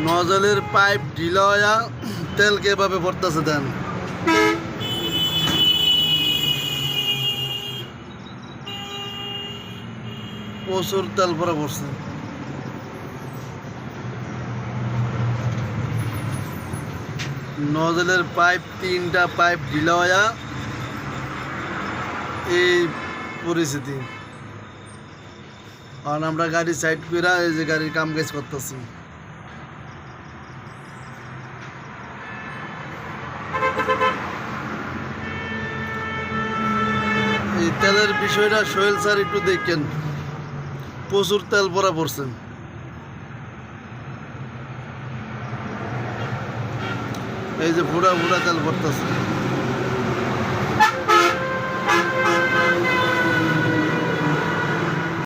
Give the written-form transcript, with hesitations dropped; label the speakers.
Speaker 1: নজলের pipe ঢিলা হইয়া তেলকে এভাবে ভরতেছে। দেন প্রচুর তেল ভরা পড়ছে। নজলের পাইপ 3টা পাইপ ঢিলা হইয়া এই পরিস্থিতি। কারণ আমরা গাড়ি সাইড করে এই যে গাড়ির কাম কাজ করতেছি। এই তেলের বিষয়টা সোহেল স্যার একটু দেখেন, প্রচুর তেল ভরা পড়ছে। এই যে ফুটা ফুটা তেল ভরতেছে।